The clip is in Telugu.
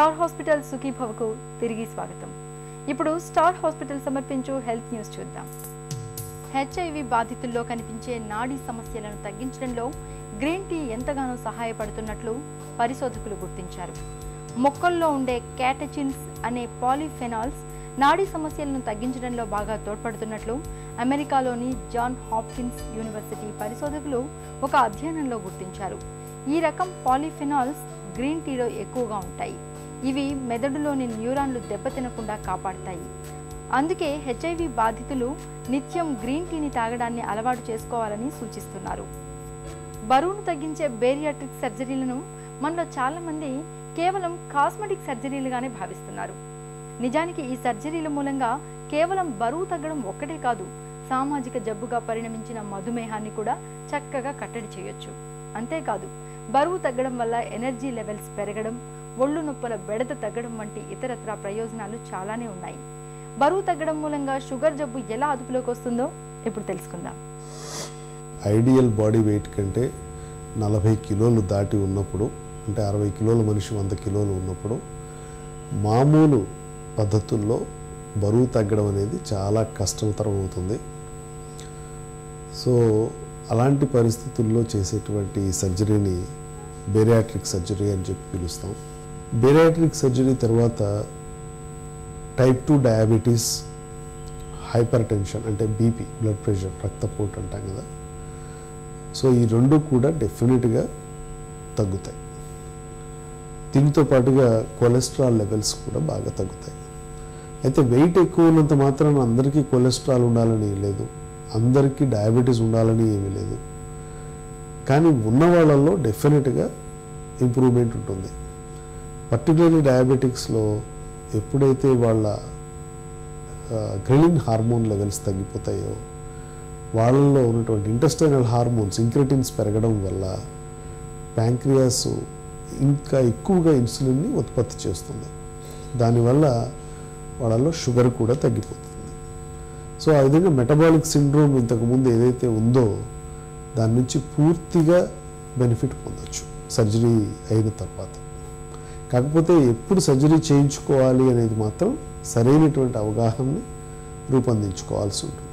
స్టార్ హాస్పిటల్ సుఖీభవకు తిరిగి స్వాగతం. ఇప్పుడు స్టార్ హాస్పిటల్ సమర్పించు హెల్త్ న్యూస్ చూద్దాం. హెచ్ఐవి బాధితుల్లో కనిపించే నాడీ సమస్యలను తగ్గించడంలో గ్రీన్ టీ ఎంతగానో సహాయపడుతున్నట్లు పరిశోధకులు గుర్తించారు. మొక్కల్లో ఉండే క్యాటెచిన్స్ అనే పాలిఫెనాల్స్ నాడీ సమస్యలను తగ్గించడంలో బాగా తోడ్పడుతున్నట్లు అమెరికాలోని జాన్ హాప్కిన్స్ యూనివర్సిటీ పరిశోధకులు ఒక అధ్యయనంలో గుర్తించారు. ఈ రకం పాలిఫెనాల్స్ గ్రీన్ టీలో ఎక్కువగా ఉంటాయి. ఇవి మెదడులోని న్యూరాన్లు దెబ్బతినకుండా కాపాడతాయి. అందుకే హెచ్ఐవి బాధితులు నిత్యం గ్రీన్ టీని తాగడాన్ని అలవాటు చేసుకోవాలని సూచిస్తున్నారు. బరువును తగ్గించే బేరియాట్రిక్ సర్జరీలను మనలో చాలా మంది కేవలం కాస్మెటిక్ సర్జరీలుగానే భావిస్తున్నారు. నిజానికి ఈ సర్జరీల మూలంగా కేవలం బరువు తగ్గడం ఒక్కటే కాదు, సామాజిక జబ్బుగా పరిణమించిన మధుమేహాన్ని కూడా చక్కగా కట్టడి చేయొచ్చు. అంతేకాదు, బరువు తగ్గడం వల్ల ఎనర్జీ లెవెల్స్ పెరగడం, ఒళ్ళు నొప్పుల బెడద తగ్గడం వంటి ఇతరత్రా ప్రయోజనాలు చాలానే ఉన్నాయి. బరువు తగ్గడం మూలంగా షుగర్ జబ్బు ఎలా అదుపులోకి వస్తుందో ఇప్పుడు తెలుసుకుందాం. ఐడియల్ బాడీ వెయిట్ కంటే 40 కిలోలు దాటి ఉన్నప్పుడు, అంటే 60 కిలోల మనిషి 100 కిలోలు ఉన్నప్పుడు మామూలు పద్ధతుల్లో బరువు తగ్గడం అనేది చాలా కష్టతరం అవుతుంది. సో అలాంటి పరిస్థితుల్లో చేసేటువంటి సర్జరీని బేరియాట్రిక్ సర్జరీ అని చెప్పి పిలుస్తాం. బేరియాట్రిక్ సర్జరీ తర్వాత టైప్ 2 డయాబెటీస్, హైపర్ టెన్షన్ అంటే బీపీ, బ్లడ్ ప్రెషర్, రక్తపోటు అంటాం కదా. సో ఈ రెండు కూడా డెఫినెట్గా తగ్గుతాయి. దీనితో పాటుగా కొలెస్ట్రాల్ లెవెల్స్ కూడా బాగా తగ్గుతాయి. అయితే వెయిట్ ఎక్కువ ఉన్నంత మాత్రాన అందరికీ కొలెస్ట్రాల్ ఉండాలని లేదు, అందరికీ డయాబెటీస్ ఉండాలని ఏమీ లేదు. కానీ ఉన్న వాళ్ళల్లో డెఫినెట్గా ఇంప్రూవ్మెంట్ ఉంటుంది. పర్టికులర్లీ డయాబెటిక్స్లో ఎప్పుడైతే వాళ్ళ గ్రెలిన్ హార్మోన్ లెవెల్స్ తగ్గిపోతాయో, వాళ్ళల్లో ఉన్నటువంటి ఇంటెస్టైనల్ హార్మోన్స్ ఇంక్రెటిన్స్ పెరగడం వల్ల ప్యాంక్రియాస్ ఇంకా ఎక్కువగా ఇన్సులిన్ని ఉత్పత్తి చేస్తుంది. దానివల్ల వాళ్ళలో షుగర్ కూడా తగ్గిపోతుంది. సో ఆ విధంగా మెటబాలిక్ సిండ్రోమ్ ఇంతకుముందు ఏదైతే ఉందో దాని నుంచి పూర్తిగా బెనిఫిట్ పొందొచ్చు సర్జరీ అయిన తర్వాత. కాకపోతే ఎప్పుడు సర్జరీ చేయించుకోవాలి అనేది మాత్రం సరైనటువంటి అవగాహనని రూపొందించుకోవాల్సి ఉంటుంది.